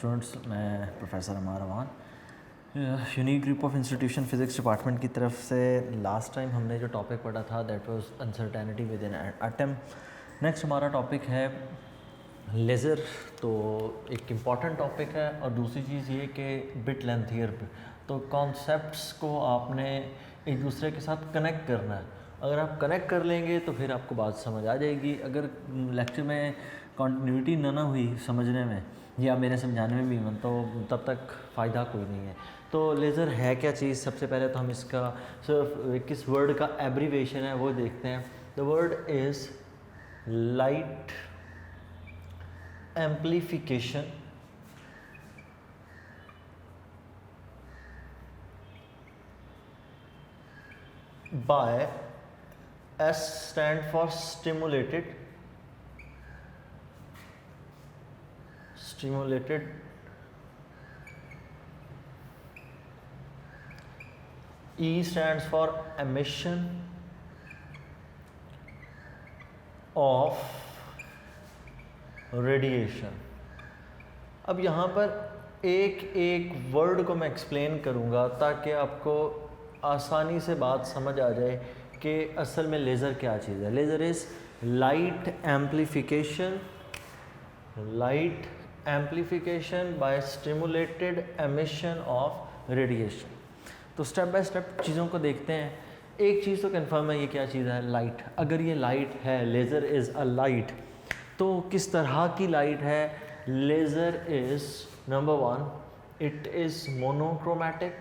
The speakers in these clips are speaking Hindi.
स्टूडेंट्स, मैं professor Ammar Awan unique group of institution physics department की तरफ से लास्ट टाइम हमने जो टॉपिक पढ़ा था that was uncertainty with in atom. Next हमारा टॉपिक है लेज़र। तो एक इम्पॉर्टेंट टॉपिक है और दूसरी चीज़ ये कि बिट लेंथियर तो कॉन्सेप्ट्स को आपने एक दूसरे के साथ कनेक्ट करना है। अगर आप कनेक्ट कर लेंगे तो फिर आपको बात समझ आ जाएगी। अगर लेक्चर में कंटिन्यूटी ना हुई समझने में या मेरे समझाने में भी तो तब तक फ़ायदा कोई नहीं है। तो लेज़र है क्या चीज़, सबसे पहले तो हम इसका सिर्फ किस वर्ड का एब्रीवेशन है वो देखते हैं। The word is light amplification by S stand for stimulated E stands for emission of radiation। अब यहाँ पर एक एक वर्ड को मैं एक्सप्लेन करूँगा ताकि आपको आसानी से बात समझ आ जाए कि असल में लेज़र क्या चीज़ है। Laser is light amplification by stimulated emission of radiation. तो स्टेप बाय स्टेप चीज़ों को देखते हैं। एक चीज़ तो कंफर्म है, ये क्या चीज़ है, लाइट। अगर ये लाइट है, लेज़र इज़ अ लाइट, तो किस तरह की लाइट है? Laser is number 1, it is monochromatic.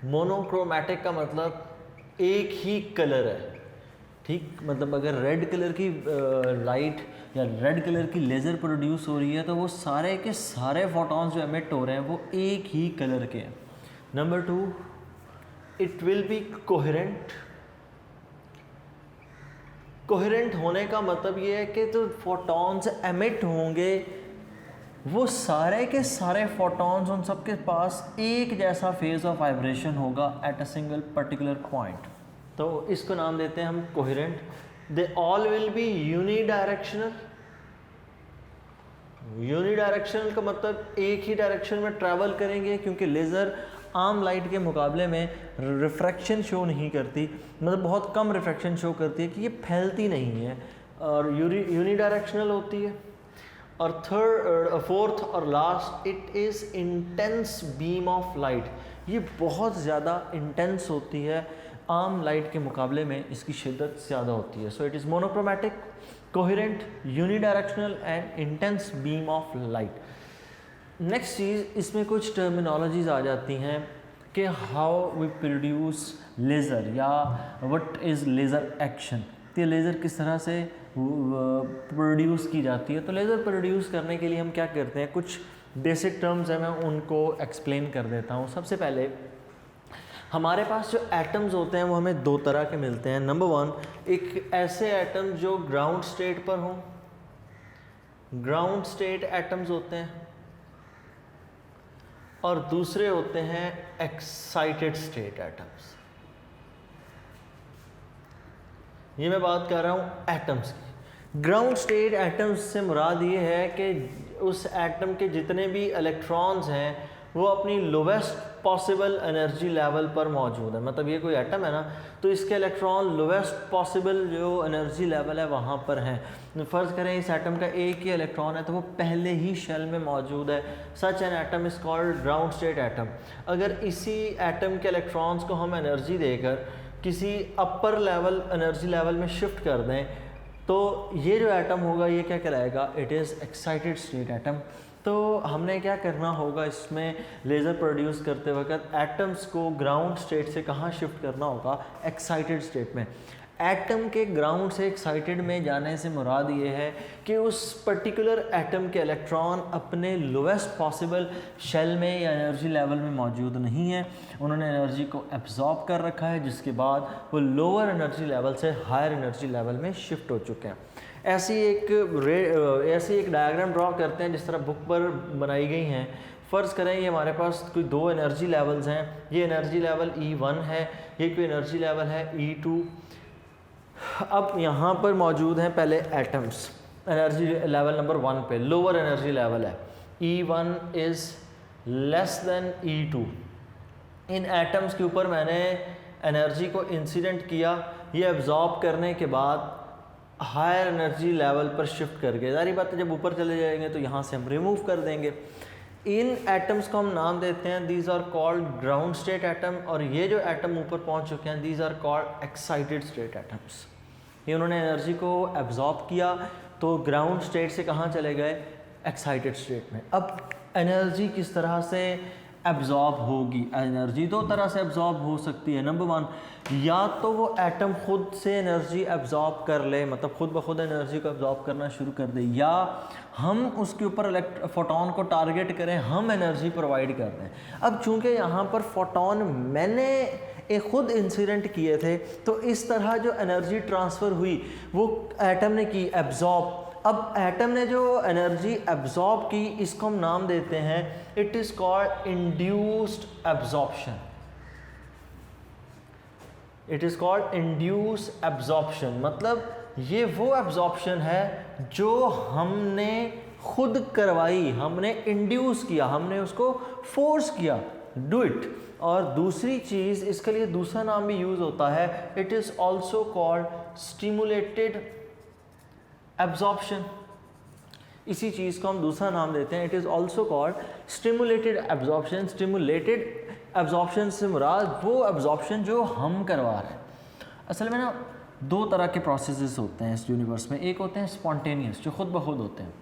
Monochromatic का मतलब एक ही कलर है, ठीक। मतलब अगर रेड कलर की लाइट या रेड कलर की लेज़र प्रोड्यूस हो रही है तो वो सारे के सारे फोटॉन्स जो एमिट हो रहे हैं वो एक ही कलर के हैं। Number 2, it will B coherent. Coherent होने का मतलब ये है कि जो फोटॉन्स एमिट होंगे वो सारे के सारे फोटॉन्स, उन सब के पास एक जैसा फेज ऑफ वाइब्रेशन होगा at a single particular point. तो इसको नाम देते हैं हम coherent. They all will be unidirectional. Unidirectional का मतलब एक ही डायरेक्शन में ट्रैवल करेंगे, क्योंकि लेज़र आम लाइट के मुकाबले में रिफ्रैक्शन शो नहीं करती, मतलब बहुत कम रिफ्रैक्शन शो करती है कि ये फैलती नहीं है और यूनिडायरेक्शनल होती है। और फोर्थ और last, it is intense beam of light. ये बहुत ज़्यादा इंटेंस होती है, आम लाइट के मुकाबले में इसकी शिद्दत ज़्यादा होती है। So it is monochromatic, coherent, unidirectional and intense beam of light. Next चीज़, इसमें कुछ टर्मिनोलॉजीज आ जाती हैं कि हाउ वी प्रोड्यूस लेज़र या व्हाट इज़ लेज़र एक्शन। तो लेज़र किस तरह से प्रोड्यूस की जाती है। तो लेज़र प्रोड्यूस करने के लिए हम क्या करते हैं, कुछ बेसिक टर्म्स हैं, मैं उनको एक्सप्लेन कर देता हूँ। सबसे पहले हमारे पास जो एटम्स होते हैं वो हमें दो तरह के मिलते हैं। नंबर 1, एक ऐसे एटम जो ग्राउंड स्टेट पर हों, ग्राउंड स्टेट एटम्स होते हैं, और दूसरे होते हैं एक्साइटेड स्टेट एटम्स। ये मैं बात कर रहा हूँ एटम्स की। ग्राउंड स्टेट एटम्स से मुराद ये है कि उस एटम के जितने भी इलेक्ट्रॉन्स हैं वो अपनी लोवेस्ट पॉसिबल एनर्जी लेवल पर मौजूद है। मतलब ये कोई एटम है ना, तो इसके इलेक्ट्रॉन लोवेस्ट पॉसिबल जो एनर्जी लेवल है वहाँ पर हैं। फ़र्ज़ करें इस एटम का एक ही इलेक्ट्रॉन है तो वो पहले ही शेल में मौजूद है। Such an atom is called ground state atom. अगर इसी एटम के इलेक्ट्रॉन्स को हम एनर्जी देकर किसी अपर लेवल एनर्जी लेवल में शिफ्ट कर दें तो ये जो एटम होगा ये क्या कहलाएगा, it is excited state atom. तो हमने क्या करना होगा, इसमें लेज़र प्रोड्यूस करते वक्त एटम्स को ग्राउंड स्टेट से कहाँ शिफ्ट करना होगा, एक्साइटेड स्टेट में। एटम के ग्राउंड से एक्साइटेड में जाने से मुराद ये है कि उस पर्टिकुलर एटम के इलेक्ट्रॉन अपने लोवेस्ट पॉसिबल शेल में या एनर्जी लेवल में मौजूद नहीं है, उन्होंने एनर्जी को एब्जॉर्ब कर रखा है, जिसके बाद वो लोअर एनर्जी लेवल से हायर एनर्जी लेवल में शिफ्ट हो चुके हैं। ऐसी एक डायग्राम ड्रॉ करते हैं जिस तरह बुक पर बनाई गई हैं। फ़र्ज़ करें ये हमारे पास कोई दो एनर्जी लेवल्स हैं, ये एनर्जी लेवल E1 है, ये कोई एनर्जी लेवल है E2। अब यहाँ पर मौजूद हैं पहले एटम्स। एनर्जी लेवल नंबर 1 पे लोअर एनर्जी लेवल है, E1 is less than E2। In atoms के ऊपर मैंने एनर्जी को इंसिडेंट किया, ये एब्जॉर्ब करने के बाद हायर एनर्जी लेवल पर शिफ्ट कर गए। जारी बात है जब ऊपर चले जाएंगे तो यहाँ से हम रिमूव कर देंगे। इन एटम्स को हम नाम देते हैं, these are called ground state atom, और ये जो एटम ऊपर पहुँच चुके हैं these are called excited state atoms. ये उन्होंने एनर्जी को एब्जॉर्ब किया तो ग्राउंड स्टेट से कहाँ चले गए, एक्साइटेड स्टेट में। अब एनर्जी किस तरह से एब्जॉर्ब होगी, एनर्जी दो तरह से एब्जॉर्ब हो सकती है। नंबर 1, या तो वो एटम खुद से एनर्जी एब्जॉर्ब कर ले, मतलब खुद ब खुद एनर्जी को एब्जॉर्ब करना शुरू कर दे, या हम उसके ऊपर फोटोन को टारगेट करें, हम एनर्जी प्रोवाइड कर दें। अब चूंकि यहाँ पर फोटोन मैंने एक खुद इंसिडेंट किए थे, तो इस तरह जो एनर्जी ट्रांसफ़र हुई वो एटम ने की एब्जॉर्ब। अब एटम ने जो एनर्जी एब्जॉर्ब की, इसको हम नाम देते हैं, it is called induced absorption. It is called induce absorption, मतलब ये वो एब्जॉर्प्शन है जो हमने खुद करवाई, हमने इंड्यूस किया, हमने उसको फोर्स किया, डू इट। और दूसरी चीज़, इसके लिए दूसरा नाम भी यूज़ होता है, it is also called stimulated absorption. इसी चीज़ को हम दूसरा नाम देते हैं, it is also called stimulated absorption. Stimulated absorption से मुराद वो एब्जॉर्प्शन जो हम करवा रहे हैं। असल में ना दो तरह के प्रोसेसेस होते हैं इस यूनिवर्स में, एक होते हैं स्पॉन्टेनियस जो खुद ब खुद होते हैं,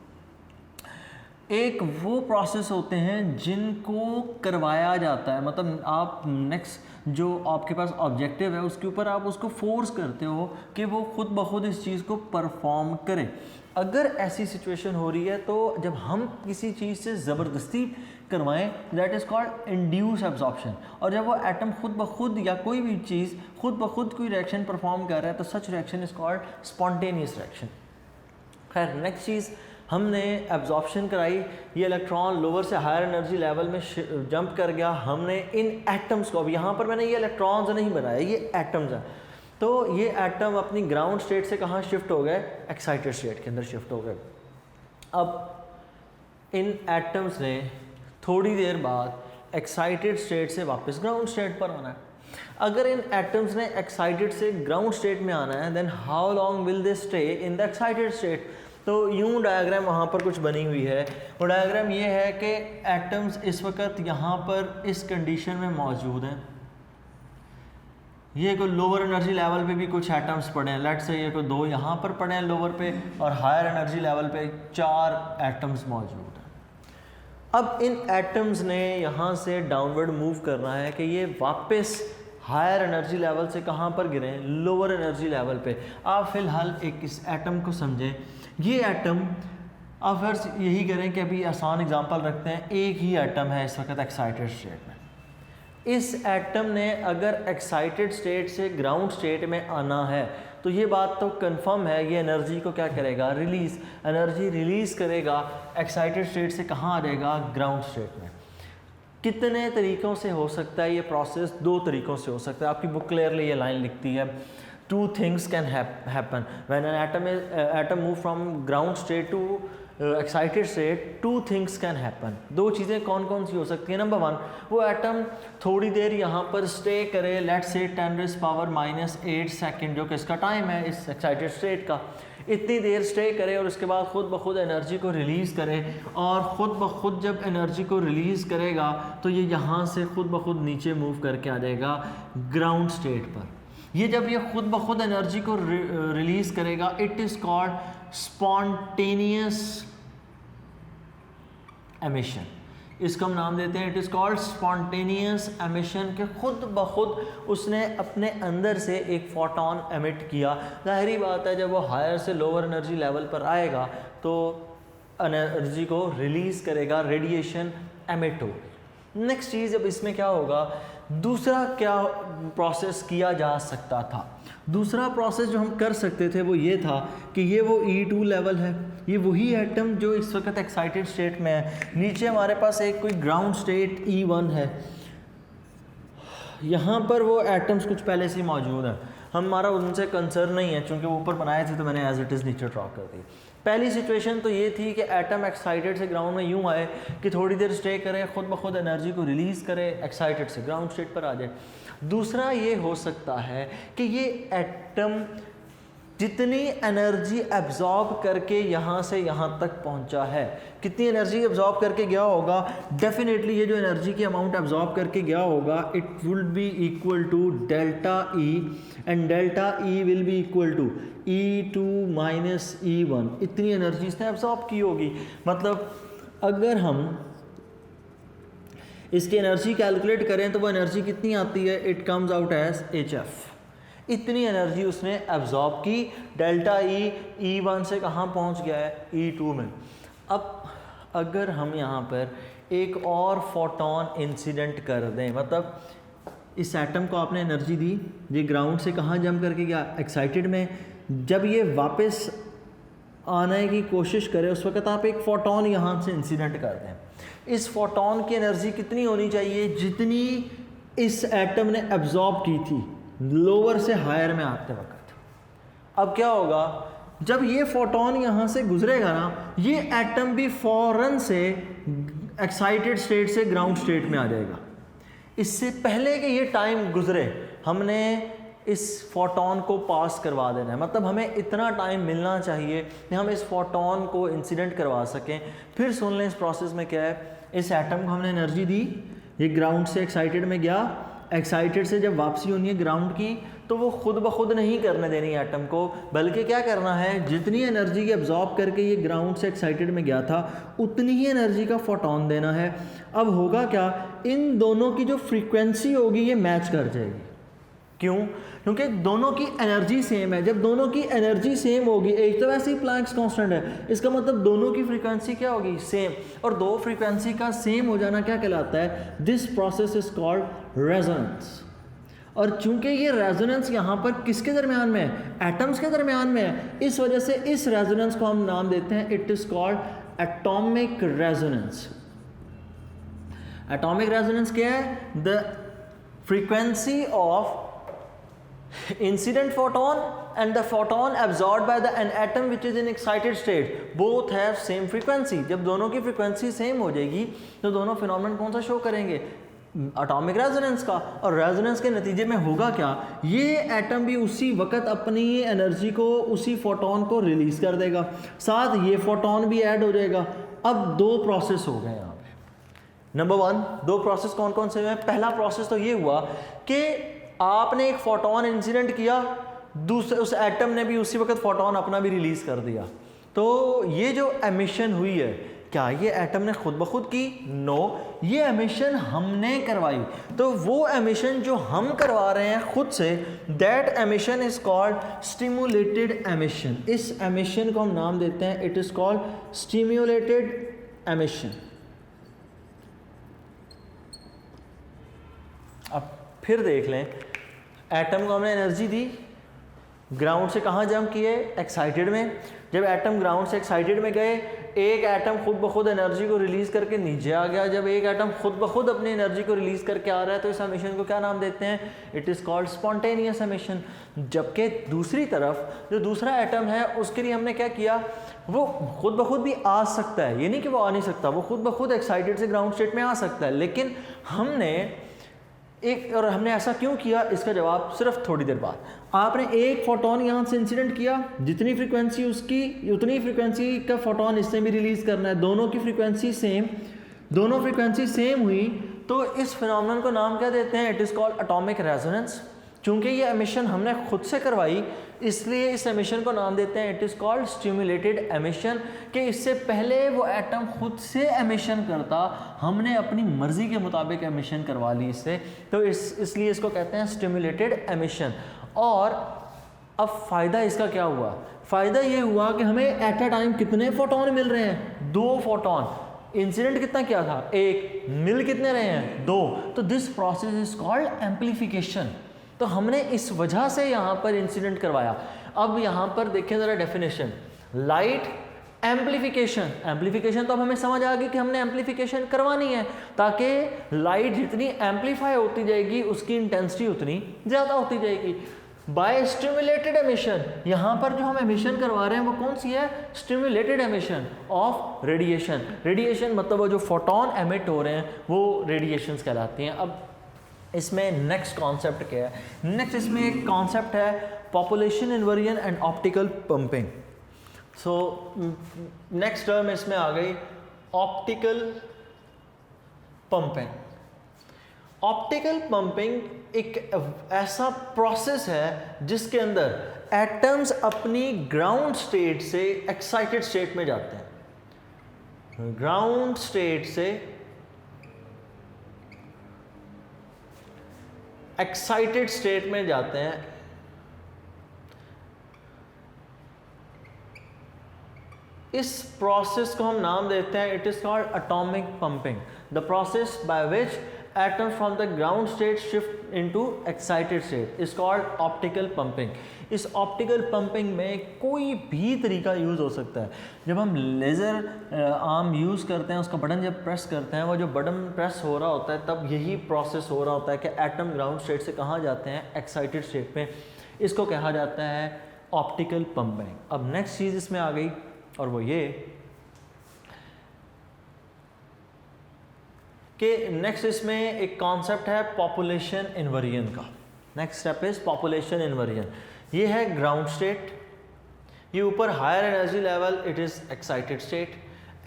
एक वो प्रोसेस होते हैं जिनको करवाया जाता है, मतलब आप नेक्स्ट जो आपके पास ऑब्जेक्टिव है उसके ऊपर आप उसको फोर्स करते हो कि वो खुद ब खुद इस चीज़ को परफॉर्म करे। अगर ऐसी सिचुएशन हो रही है तो जब हम किसी चीज़ से ज़बरदस्ती करवाएं, that is called induce absorption. और जब वो एटम खुद ब खुद या कोई भी चीज़ खुद ब खुद कोई रिएक्शन परफॉर्म कर रहा है तो such reaction is called spontaneous reaction. खैर नेक्स्ट चीज़, हमने एब्जॉर्प्शन कराई, ये इलेक्ट्रॉन लोअर से हायर एनर्जी लेवल में जंप कर गया, हमने इन एटम्स को, अब यहाँ पर मैंने ये इलेक्ट्रॉन्स नहीं बनाया, ये एटम्स हैं, तो ये एटम अपनी ग्राउंड स्टेट से कहाँ शिफ्ट हो गए, एक्साइटेड स्टेट के अंदर शिफ्ट हो गए। अब इन एटम्स ने थोड़ी देर बाद एक्साइटेड स्टेट से वापस ग्राउंड स्टेट पर आना है। अगर इन एटम्स ने एक्साइटेड से ग्राउंड स्टेट में आना है, then how long will they stay in the excited state. तो यूं डायग्राम वहाँ पर कुछ बनी हुई है, वो डायग्राम ये है कि एटम्स इस वक्त यहाँ पर इस कंडीशन में मौजूद हैं। ये कोई लोअर एनर्जी लेवल पे भी कुछ एटम्स पड़े हैं, लेट्स से ये कोई 2 यहाँ पर पड़े हैं लोअर पे, और हायर एनर्जी लेवल पे 4 एटम्स मौजूद हैं। अब इन एटम्स ने यहाँ से डाउनवर्ड मूव करना है कि ये वापस हायर एनर्जी लेवल से कहाँ पर गिरें, लोअर एनर्जी लेवल पे। आप फ़िलहाल एक इस एटम को समझें, ये एटम, आप फिर यही करें कि अभी आसान एग्जांपल रखते हैं, एक ही एटम है इस वक्त एक्साइटेड स्टेट में। इस एटम ने अगर एक्साइटेड स्टेट से ग्राउंड स्टेट में आना है तो ये बात तो कंफर्म है, ये एनर्जी को क्या करेगा, रिलीज़, एनर्जी रिलीज़ करेगा, एक्साइटेड स्टेट से कहाँ आ जाएगा, ग्राउंड स्टेट में। कितने तरीक़ों से हो सकता है ये प्रोसेस, 2 तरीक़ों से हो सकता है। आपकी बुक क्लियरली ये लाइन लिखती है, 2 things can happen when an atom move from ground state to excited state, 2 things can happen। 2 चीज़ें कौन कौन सी हो सकती हैं। नंबर 1, वो एटम थोड़ी देर यहाँ पर स्टे करे, लेट्स से 10⁻⁻8 सेकेंड, जो कि इसका टाइम है इस एक्साइटेड स्टेट का, इतनी देर स्टे करे और उसके बाद ख़ुद ब खुद एनर्जी को रिलीज़ करे। और ख़ुद ब खुद जब एनर्जी को रिलीज़ करेगा तो ये यहाँ से ख़ुद ब खुद नीचे मूव करके आ जाएगा ग्राउंड स्टेट पर। ये जब ये खुद ब खुद एनर्जी को रिलीज़ करेगा, it is called spontaneous emission. इसको हम नाम देते हैं, it is called spontaneous emission, के खुद ब खुद उसने अपने अंदर से एक फोटोन एमिट किया। ज़ाहिरी बात है जब वो हायर से लोअर एनर्जी लेवल पर आएगा तो एनर्जी को रिलीज़ करेगा, रेडिएशन एमिट हो। नेक्स्ट चीज़, अब इसमें क्या होगा, दूसरा क्या प्रोसेस किया जा सकता था। दूसरा प्रोसेस जो हम कर सकते थे वो ये था कि ये वो E2 लेवल है, ये वही एटम जो इस वक्त एक्साइटेड स्टेट में है, नीचे हमारे पास एक कोई ग्राउंड स्टेट E1 है। यहाँ पर वो एटम्स कुछ पहले से ही मौजूद हैं, हमारा उनसे कंसर्न नहीं है, चूँकि वो ऊपर बनाए थे तो मैंने एज इट इज़ नीचे ड्रॉ कर दी। पहली सिचुएशन तो ये थी कि एटम एक्साइटेड से ग्राउंड में यूँ आए कि थोड़ी देर स्टे करे, ख़ुद ब खुद एनर्जी को रिलीज़ करे, एक्साइटेड से ग्राउंड स्टेट पर आ जाए। दूसरा ये हो सकता है कि ये एटम जितनी एनर्जी एब्जॉर्ब करके यहाँ से यहाँ तक पहुँचा है, कितनी एनर्जी एब्जॉर्ब करके गया होगा, डेफिनेटली ये जो एनर्जी की अमाउंट एब्जॉर्ब करके गया होगा it will be equal to delta E, and delta E will be equal to E2 minus E1। इतनी एनर्जी इसने एब्जॉर्ब की होगी। मतलब अगर हम इसकी एनर्जी कैलकुलेट करें तो वो एनर्जी कितनी आती है, it comes out as HF। इतनी एनर्जी उसने एब्जॉर्ब की। डेल्टा ई E1 से कहाँ पहुँच गया है, E2 में। अब अगर हम यहाँ पर एक और फोटोन इंसिडेंट कर दें, मतलब इस एटम को आपने एनर्जी दी, ये ग्राउंड से कहाँ जंप करके गया, एक्साइटेड में। जब ये वापस आने की कोशिश करे उस वक्त आप एक फोटोन यहाँ से इंसिडेंट कर दें। इस फोटोन की एनर्जी कितनी होनी चाहिए, जितनी इस एटम ने एब्जॉर्ब की थी लोअर से हायर में आते वक्त। अब क्या होगा, जब ये फोटोन यहाँ से गुजरेगा ना, ये एटम भी फौरन से एक्साइटेड स्टेट से ग्राउंड स्टेट में आ जाएगा। इससे पहले कि ये टाइम गुजरे हमने इस फोटोन को पास करवा देना है। मतलब हमें इतना टाइम मिलना चाहिए कि हम इस फोटोन को इंसिडेंट करवा सकें। फिर सुन लें इस प्रोसेस में क्या है, इस एटम को हमने एनर्जी दी, ये ग्राउंड से एक्साइटेड में गया, एक्साइटेड से जब वापसी होनी है ग्राउंड की तो वो खुद ब खुद नहीं करने देनी एटम को, बल्कि क्या करना है, जितनी एनर्जी की एब्जॉर्ब करके ये ग्राउंड से एक्साइटेड में गया था उतनी ही एनर्जी का फोटोन देना है। अब होगा क्या, इन दोनों की जो फ्रीक्वेंसी होगी ये मैच कर जाएगी। क्यों? क्योंकि दोनों की एनर्जी सेम है। जब दोनों की एनर्जी सेम होगी, एक तो वैसे ही प्लैंक्स कांस्टेंट है, इसका मतलब दोनों की फ्रीक्वेंसी क्या होगी, सेम। और दो फ्रीक्वेंसी का सेम हो जाना क्या कहलाता है, this process is called resonance. और चूंकि ये रेजोनेंस यहाँ पर किसके दरमियान में है, एटम्स के दरमियान में है, इस वजह से इस रेजोनेंस को हम नाम देते हैं, it is called atomic resonance. Atomic resonance क्या है, the frequency of incident photon and the photon absorbed by an atom which is in excited state both have same frequency। जब दोनों की फ्रीक्वेंसी सेम हो जाएगी तो दोनों फिनोमेनन कौन सा शो करेंगे, एटॉमिक रेजोनेंस का। और रेजोनेंस के नतीजे में होगा क्या, ये एटम भी उसी वक्त अपनी एनर्जी को उसी फोटोन को रिलीज कर देगा, साथ ये फोटोन भी ऐड हो जाएगा। अब दो प्रोसेस हो गए यहाँ पे। नंबर वन, दो प्रोसेस कौन कौन से हुए। पहला प्रोसेस तो ये हुआ कि आपने एक फोटोन इंसिडेंट किया, दूसरे उस एटम ने भी उसी वक्त फोटोन अपना भी रिलीज कर दिया। तो ये जो एमिशन हुई है, क्या ये एटम ने खुद ब खुद की, नो, ये एमिशन हमने करवाई। तो वो एमिशन जो हम करवा रहे हैं खुद से, that emission is called stimulated emission. इस एमिशन को हम नाम देते हैं, it is called stimulated emission. अब फिर देख लें, एटम को हमने एनर्जी दी, ग्राउंड से कहाँ जंप किए, एक्साइटेड में। जब एटम ग्राउंड से एक्साइटेड में गए, एक एटम खुद ब खुद एनर्जी को रिलीज करके नीचे आ गया। जब एक एटम खुद ब खुद अपनी एनर्जी को रिलीज करके आ रहा है तो इस एमिशन को क्या नाम देते हैं, it is called spontaneous emission. जबकि दूसरी तरफ जो दूसरा एटम है उसके लिए हमने क्या किया, वो खुद ब खुद भी आ सकता है, ये नहीं कि वो आ नहीं सकता, वो खुद ब खुद एक्साइटेड से ग्राउंड स्टेट में आ सकता है। लेकिन हमने ऐसा क्यों किया, इसका जवाब सिर्फ थोड़ी देर बाद। आपने एक फोटोन यहाँ से इंसिडेंट किया, जितनी फ्रीक्वेंसी उसकी उतनी फ्रीक्वेंसी का फोटोन इससे भी रिलीज करना है, दोनों की फ्रीक्वेंसी सेम, दोनों फ्रीक्वेंसी सेम हुई तो इस फिनोमेनन को नाम क्या देते हैं, it is called atomic resonance. चूंकि ये एमिशन हमने खुद से करवाई इसलिए इस एमिशन को नाम देते हैं, it is called stimulated emission. कि इससे पहले वो एटम खुद से एमिशन करता, हमने अपनी मर्जी के मुताबिक एमिशन करवा ली इससे, तो इसलिए इसको कहते हैं स्टिमुलेटेड एमिशन। और अब फ़ायदा इसका क्या हुआ, फ़ायदा ये हुआ कि हमें एट अ टाइम कितने फोटोन मिल रहे हैं, 2 फोटोन। इंसिडेंट कितना किया था, 1, मिल कितने रहे हैं, 2। तो this process is called amplification. तो हमने इस वजह से यहाँ पर इंसिडेंट करवाया। अब यहाँ पर देखें ज़रा डेफिनेशन, लाइट एम्पलीफिकेशन तो अब हमें समझ आ गई कि हमने एम्पलीफिकेशन करवानी है ताकि लाइट जितनी एम्पलीफाई होती जाएगी उसकी इंटेंसिटी उतनी ज़्यादा होती जाएगी। बाय स्टिमुलेटेड एमिशन, यहाँ पर जो हम एमिशन करवा रहे हैं वो कौन सी है? Stimulated emission of radiation. Radiation मतलब वो जो फोटोन एमिट हो रहे हैं वो रेडिएशंस कहलाती हैं। अब इसमें नेक्स्ट कॉन्सेप्ट क्या है? नेक्स्ट इसमें एक कॉन्सेप्ट है population inversion and optical pumping. So next term इसमें आ गई ऑप्टिकल पंपिंग। ऑप्टिकल पंपिंग एक ऐसा प्रोसेस है जिसके अंदर एटम्स अपनी ग्राउंड स्टेट से एक्साइटेड स्टेट में जाते हैं। ग्राउंड स्टेट से एक्साइटेड स्टेट में जाते हैं। इस प्रोसेस को हम नाम देते हैं, it is called atomic pumping. The process by which atoms from the ground state shift into excited state is called optical pumping। इस ऑप्टिकल पंपिंग में कोई भी तरीका यूज़ हो सकता है। जब हम लेज़र आर्म यूज़ करते हैं, उसका बटन जब प्रेस करते हैं, वो जो बटन प्रेस हो रहा होता है तब यही प्रोसेस हो रहा होता है कि एटम ग्राउंड स्टेट से कहाँ जाते हैं? एक्साइटेड स्टेट में। इसको कहा जाता है ऑप्टिकल पंपिंग। अब नेक्स्ट चीज़ इसमें आ गई और वो ये कि नेक्स्ट इसमें एक कॉन्सेप्ट है पॉपुलेशन इन्वर्जन का। Next step is population inversion. ये है ग्राउंड स्टेट, ये ऊपर higher energy level, it is excited state.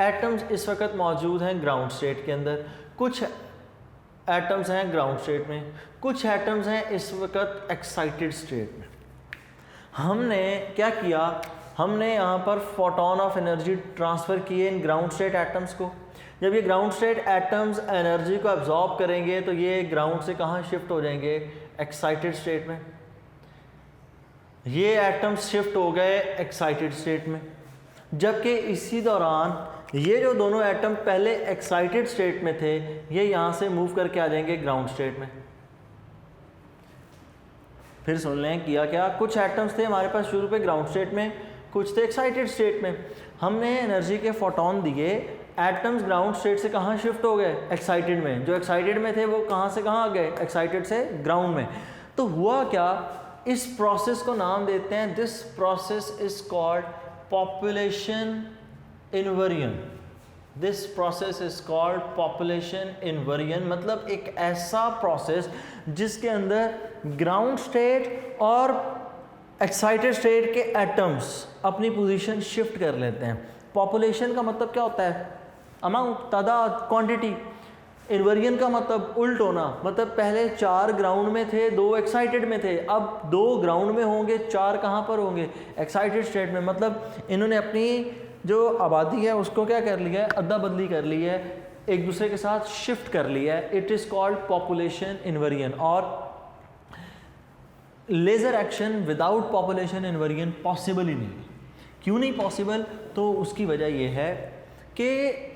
Atoms इस वक्त मौजूद हैं ग्राउंड स्टेट के अंदर। कुछ एटम्स हैं ग्राउंड स्टेट में, कुछ एटम्स हैं इस वक्त एक्साइटेड स्टेट में। हमने क्या किया? हमने यहाँ पर फोटोन ऑफ एनर्जी ट्रांसफ़र किए इन ग्राउंड स्टेट एटम्स को। जब ये ग्राउंड स्टेट एटम्स एनर्जी को एब्जॉर्ब करेंगे तो ये ग्राउंड से कहाँ शिफ्ट हो जाएंगे? एक्साइटेड स्टेट में। ये एटम्स शिफ्ट हो गए एक्साइटेड स्टेट में, जबकि इसी दौरान ये जो दोनों एटम पहले एक्साइटेड स्टेट में थे ये यहाँ से मूव करके आ जाएंगे ग्राउंड स्टेट में। फिर सुन लें किया क्या? कुछ एटम्स थे हमारे पास शुरू पे ग्राउंड स्टेट में, कुछ थे एक्साइटेड स्टेट में। हमने एनर्जी के फोटोन दिए, एटम्स ग्राउंड स्टेट से कहाँ शिफ्ट हो गए? एक्साइटेड में। जो एक्साइटेड में थे वो कहाँ से कहाँ आ गए? एक्साइटेड से ग्राउंड में। तो हुआ क्या? इस प्रोसेस को नाम देते हैं, this process is called population inversion. This process is called population inversion. मतलब एक ऐसा प्रोसेस जिसके अंदर ग्राउंड स्टेट और एक्साइटेड स्टेट के एटम्स अपनी पोजीशन शिफ्ट कर लेते हैं। पॉपुलेशन का मतलब क्या होता है? अमाउंट, तादाद, क्वांटिटी। इन्वर्जन का मतलब उल्ट होना, मतलब पहले 4 ग्राउंड में थे, 2 एक्साइटेड में थे, अब 2 ग्राउंड में होंगे, 4 कहाँ पर होंगे? एक्साइटेड स्टेट में। मतलब इन्होंने अपनी जो आबादी है उसको क्या कर लिया है? अदला बदली कर ली है, एक दूसरे के साथ शिफ्ट कर लिया है। It is called population inversion. और laser action without population inversion possible ही नहीं है। क्यों नहीं पॉसिबल? तो उसकी वजह यह है कि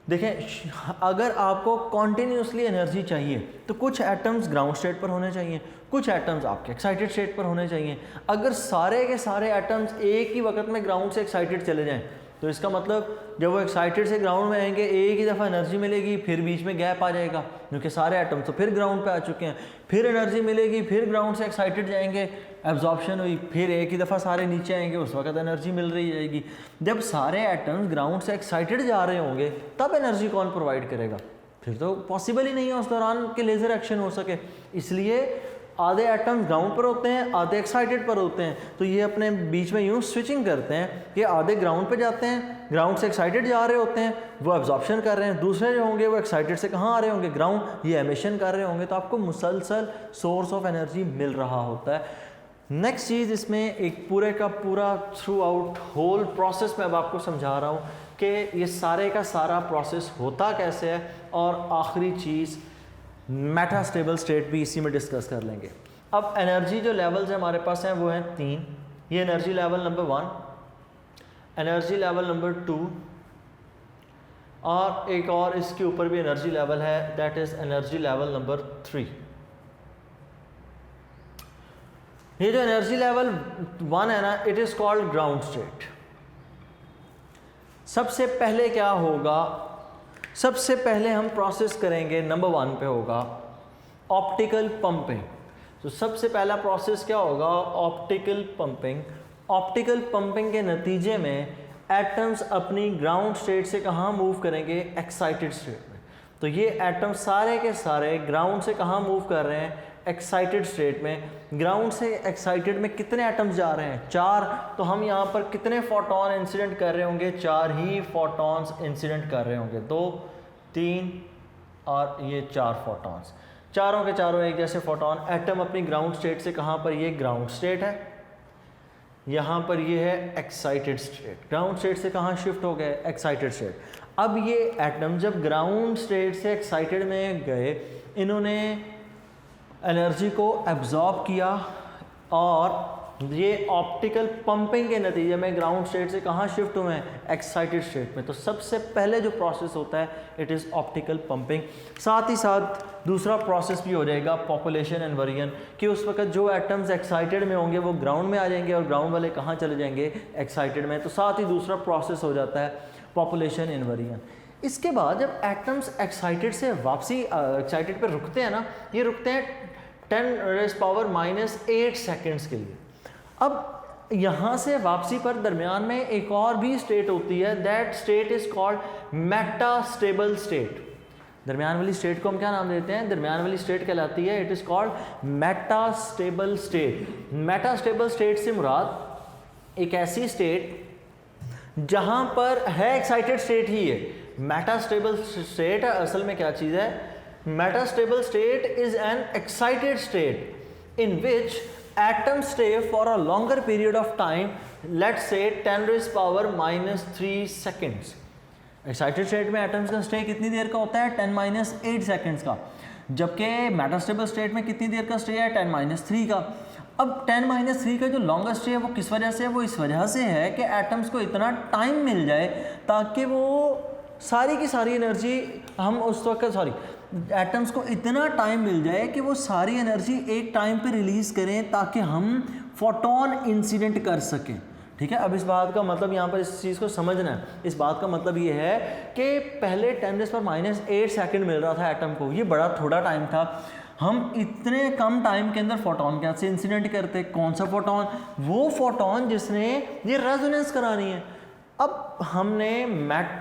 देखें, अगर आपको कॉन्टीन्यूसली एनर्जी चाहिए तो कुछ एटम्स ग्राउंड स्टेट पर होने चाहिए, कुछ एटम्स आपके एक्साइटेड स्टेट पर होने चाहिए। अगर सारे के सारे एटम्स एक ही वक्त में ग्राउंड से एक्साइटेड चले जाएं तो इसका मतलब जब वो एक्साइटेड से ग्राउंड में आएंगे एक ही दफ़ा एनर्जी मिलेगी, फिर बीच में गैप आ जाएगा क्योंकि सारे एटम्स तो फिर ग्राउंड पे आ चुके हैं। फिर एनर्जी मिलेगी, फिर ग्राउंड से एक्साइटेड जाएंगे, एब्जॉर्प्शन हुई, फिर एक ही दफ़ा सारे नीचे आएंगे, उस वक्त एनर्जी मिल रही जाएगी। जब सारे एटम्स ग्राउंड से एक्साइटेड जा रहे होंगे तब एनर्जी कौन प्रोवाइड करेगा? फिर तो पॉसिबल ही नहीं है उस दौरान कि लेज़र एक्शन हो सके। इसलिए आधे एटम्स ग्राउंड पर होते हैं, आधे एक्साइटेड पर होते हैं, तो ये अपने बीच में यूँ स्विचिंग करते हैं कि आधे ग्राउंड पे जाते हैं, ग्राउंड से एक्साइटेड जा रहे होते हैं, वो एब्जॉर्प्शन कर रहे हैं, दूसरे जो होंगे वो एक्साइटेड से कहाँ आ रहे होंगे? ग्राउंड, ये एमिशन कर रहे होंगे। तो आपको मुसलसल सोर्स ऑफ एनर्जी मिल रहा होता है। नेक्स्ट चीज़ इसमें एक पूरे का पूरा थ्रू आउट होल प्रोसेस में अब आपको समझा रहा हूँ कि ये सारे का सारा प्रोसेस होता कैसे है, और आखिरी चीज़ मेटास्टेबल स्टेट भी इसी में डिस्कस कर लेंगे। अब एनर्जी जो लेवल्स हमारे पास हैं वो हैं 3। ये energy level number 1, energy level number 2, और एक और इसके ऊपर भी एनर्जी लेवल है, that is energy level number 3। ये जो एनर्जी लेवल 1 है ना, it is called ground state. सबसे पहले क्या होगा, सबसे पहले हम प्रोसेस करेंगे, नंबर 1 पे होगा ऑप्टिकल पंपिंग। तो सबसे पहला प्रोसेस क्या होगा, ऑप्टिकल पंपिंग। ऑप्टिकल पंपिंग के नतीजे में एटम्स अपनी ग्राउंड स्टेट से कहाँ मूव करेंगे, एक्साइटेड स्टेट में। तो ये एटम सारे के सारे ग्राउंड से कहाँ मूव कर रहे हैं, एक्साइटेड स्टेट में। ग्राउंड से एक्साइटेड में कितने एटम्स जा रहे हैं, 4। तो हम यहाँ पर कितने फोटॉन इंसिडेंट कर रहे होंगे, 4 ही फोटॉन्स इंसिडेंट कर रहे होंगे, 2, 3 और ये 4 फोटॉन्स, चारों के चारों एक जैसे फोटॉन। एटम अपनी ग्राउंड स्टेट से कहाँ पर, ये ग्राउंड स्टेट है, यहाँ पर ये है एक्साइटेड स्टेट। ग्राउंड स्टेट से कहाँ शिफ्ट हो गए, एक्साइटेड स्टेट। अब ये एटम जब ग्राउंड स्टेट से एक्साइटेड में गए, इन्होंने एनर्जी को एब्जॉर्ब किया और ये ऑप्टिकल पंपिंग के नतीजे में ग्राउंड स्टेट से कहाँ शिफ्ट हुए हैं, एक्साइटेड स्टेट में। तो सबसे पहले जो प्रोसेस होता है इट इज़ ऑप्टिकल पंपिंग। साथ ही साथ दूसरा प्रोसेस भी हो जाएगा पॉपुलेशन इन्वर्जन, कि उस वक्त जो एटम्स एक्साइटेड में होंगे वो ग्राउंड में आ जाएंगे और ग्राउंड वाले कहाँ चले जाएंगे, एक्साइटेड में। तो साथ ही दूसरा प्रोसेस हो जाता है पॉपुलेशन इन्वर्जन। इसके बाद जब एटम्स एक्साइटेड से वापसी एक्साइटेड पे रुकते हैं ना, ये रुकते हैं 10⁻⁻8 सेकेंड्स के लिए। अब यहाँ से वापसी पर दरमियान में एक और भी स्टेट होती है, that state is called metastable state. दरमियान वाली स्टेट को हम क्या नाम देते हैं, दरमियान वाली स्टेट कहलाती है, it is called metastable state. Metastable state से मुराद एक ऐसी स्टेट जहाँ पर है एक्साइटेड स्टेट ही है। मेटास्टेबल स्टेट असल में क्या चीज़ है, metastable state is an excited state in which atoms stay for a longer period of time, let's say 10⁻³ seconds। Excited state में एटम्स का स्टे कितनी देर का होता है, 10⁻8 सेकेंड्स का, जबकि मेटास्टेबल स्टेट में कितनी देर का स्टे है, 10⁻3 का। अब 10⁻3 का जो लॉन्गेस्ट स्टे है वो किस वजह से है, वो इस वजह से है कि एटम्स को इतना टाइम मिल जाए ताकि वो सारी की सारी एनर्जी हम उस वक्त एटम्स को इतना टाइम मिल जाए कि वो सारी एनर्जी एक टाइम पे रिलीज़ करें ताकि हम फोटोन इंसिडेंट कर सकें। ठीक है, अब इस बात का मतलब यहाँ पर इस चीज़ को समझना है। इस बात का मतलब ये है कि पहले 10⁻⁸ सेकंड मिल रहा था एटम को, ये बड़ा थोड़ा टाइम था। हम इतने कम टाइम के अंदर फोटोन कैसे इंसिडेंट करते, कौन सा फोटोन, वो फोटोन जिसने ये रेजोनेंस करानी है। अब हमने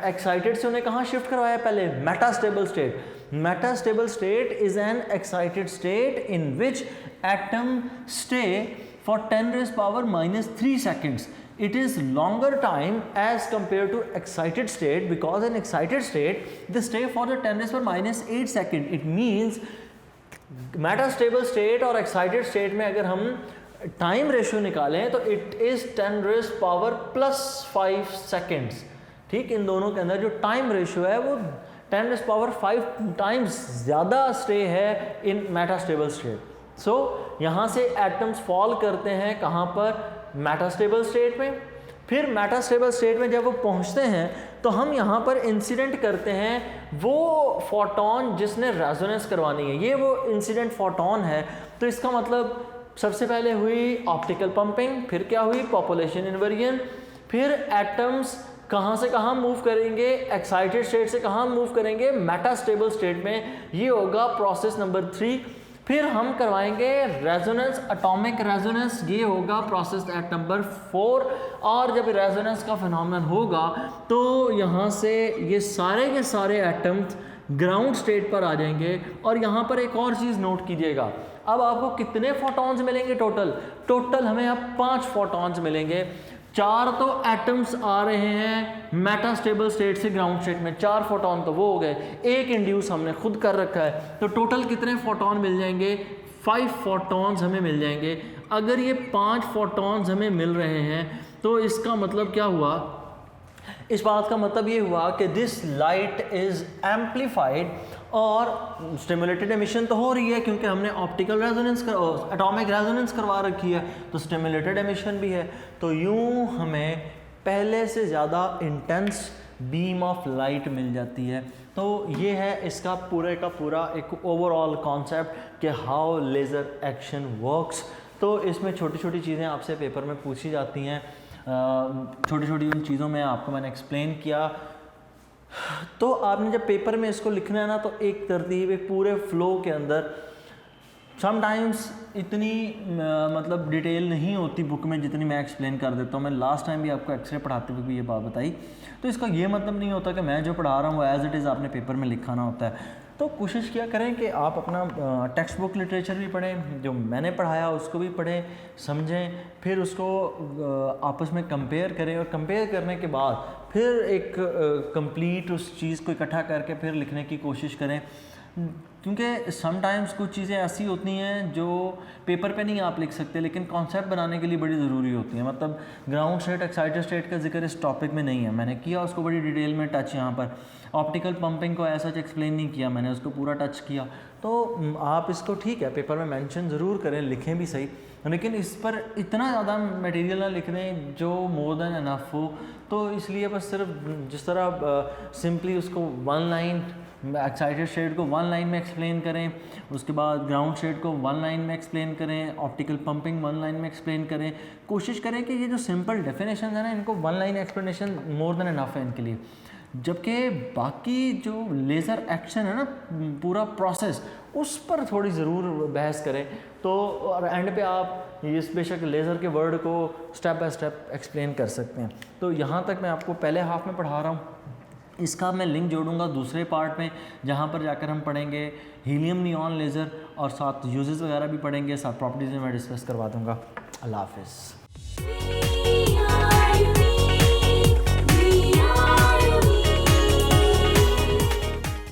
एक्साइटेड से उन्हें कहाँ शिफ्ट करवाया, पहले metastable state. Metastable state is an excited state in which atom stay for 10⁻³ seconds. It is longer time as compared to excited state, because in excited state they stay for the 10⁻⁸ second. It means metastable state और एक्साइटेड स्टेट में अगर हम टाइम रेशियो निकालें तो इट इज़ 10⁻+5 सेकेंड्स। ठीक, इन दोनों के अंदर जो टाइम रेशियो है वो 10⁻5 टाइम्स ज़्यादा स्टे है इन मेटास्टेबल स्टेट। सो यहाँ से एटम्स फॉल करते हैं कहाँ पर, मेटास्टेबल स्टेट में। फिर मेटास्टेबल स्टेट में जब वो पहुँचते हैं तो हम यहाँ पर इंसिडेंट करते हैं वो फोटोन जिसने रेजोनेंस करवानी है, ये वो इंसिडेंट फोटोन है। तो इसका मतलब सबसे पहले हुई ऑप्टिकल पंपिंग, फिर क्या हुई पॉपुलेशन इन्वर्जन, फिर एटम्स कहाँ से कहाँ मूव करेंगे, एक्साइटेड स्टेट से कहाँ मूव करेंगे, मेटास्टेबल स्टेट में। ये होगा प्रोसेस नंबर 3। फिर हम करवाएंगे रेजोनेंस, एटॉमिक रेजोनेंस, ये होगा प्रोसेस एट नंबर 4। और जब रेजोनेंस का फिनोमेनन होगा तो यहाँ से ये सारे के सारे एटम्स ग्राउंड स्टेट पर आ जाएंगे। और यहाँ पर एक और चीज़ नोट कीजिएगा, अब आपको कितने फोटॉन्स मिलेंगे टोटल हमें अब 5 फोटॉन्स मिलेंगे। 4 तो एटम्स आ रहे हैं मेटास्टेबल स्टेट से ग्राउंड स्टेट में, 4 फोटॉन तो वो हो गए, एक इंड्यूस हमने खुद कर रखा है। तो टोटल कितने फोटॉन मिल जाएंगे, 5 फोटॉन्स हमें मिल जाएंगे। अगर ये 5 फोटॉन्स हमें मिल रहे हैं तो इसका मतलब क्या हुआ, इस बात का मतलब ये हुआ कि दिस लाइट इज़ एम्पलीफाइड और स्टिमुलेटेड एमिशन तो हो रही है क्योंकि हमने ऑप्टिकल रेजोनेंस एटॉमिक रेजोनेंस करवा रखी है, तो स्टिमुलेटेड एमिशन भी है। तो यूँ हमें पहले से ज़्यादा इंटेंस बीम ऑफ लाइट मिल जाती है। तो ये है इसका पूरे का पूरा एक ओवरऑल कॉन्सेप्ट कि हाउ लेज़र एक्शन वर्क्स। तो इसमें छोटी छोटी चीज़ें आपसे पेपर में पूछी जाती हैं। छोटी छोटी उन चीज़ों में आपको मैंने एक्सप्लेन किया। तो आपने जब पेपर में इसको लिखना है ना, तो एक तरतीब, एक पूरे फ्लो के अंदर समटाइम्स इतनी मतलब डिटेल नहीं होती बुक में जितनी मैं एक्सप्लेन कर देता हूँ। मैं लास्ट टाइम भी आपको एक्सरे पढ़ाते हुए भी ये बात बताई। तो इसका ये मतलब नहीं होता कि मैं जो पढ़ा रहा हूँ वो एज़ इट इज़ आपने पेपर में लिखाना होता है। तो कोशिश किया करें कि आप अपना टेक्स्ट बुक लिटरेचर भी पढ़ें, जो मैंने पढ़ाया उसको भी पढ़ें, समझें, फिर उसको आपस में कंपेयर करें, और कंपेयर करने के बाद फिर एक कंप्लीट उस चीज़ को इकट्ठा करके फिर लिखने की कोशिश करें। क्योंकि समटाइम्स कुछ चीज़ें ऐसी होती हैं जो पेपर पे नहीं आप लिख सकते, लेकिन कॉन्सेप्ट बनाने के लिए बड़ी ज़रूरी होती हैं। मतलब ग्राउंड स्टेट, एक्साइटेड स्टेट का जिक्र इस टॉपिक में नहीं है, मैंने किया उसको बड़ी डिटेल में टच यहाँ पर। ऑप्टिकल पंपिंग को ऐसा एक्सप्लेन नहीं किया मैंने, उसको पूरा टच किया। तो आप इसको ठीक है पेपर में मेंशन ज़रूर करें, लिखें भी सही, लेकिन इस पर इतना ज़्यादा मटेरियल ना लिख दें जो मोर देन इनफ हो। तो इसलिए बस सिर्फ जिस तरह सिंपली उसको वन लाइन, एक्साइटेड स्टेट को वन लाइन में एक्सप्लेन करें, उसके बाद ग्राउंड स्टेट को वन लाइन में एक्सप्लेन करें, ऑप्टिकल पंपिंग वन लाइन में एक्सप्लेन करें। कोशिश करें कि ये जो सिंपल डेफिनेशन है ना, इनको one line explanation more than enough है इनके लिए। जबकि बाकी जो लेज़र एक्शन है ना, पूरा प्रोसेस, उस पर थोड़ी ज़रूर बहस करें। तो और एंड पे आप इस बेशक लेज़र के वर्ड को स्टेप बाय स्टेप एक्सप्लेन कर सकते हैं। तो यहाँ तक मैं आपको पहले हाफ में पढ़ा रहा हूँ। इसका मैं लिंक जोड़ूंगा दूसरे पार्ट में, जहाँ पर जाकर हम पढ़ेंगे हीलियम नियॉन लेज़र, और साथ यूजेस वगैरह भी पढ़ेंगे, साथ प्रॉपर्टीज़ में मैं डिस्कस करवा दूँगा। अल्लाह हाफ़िज़।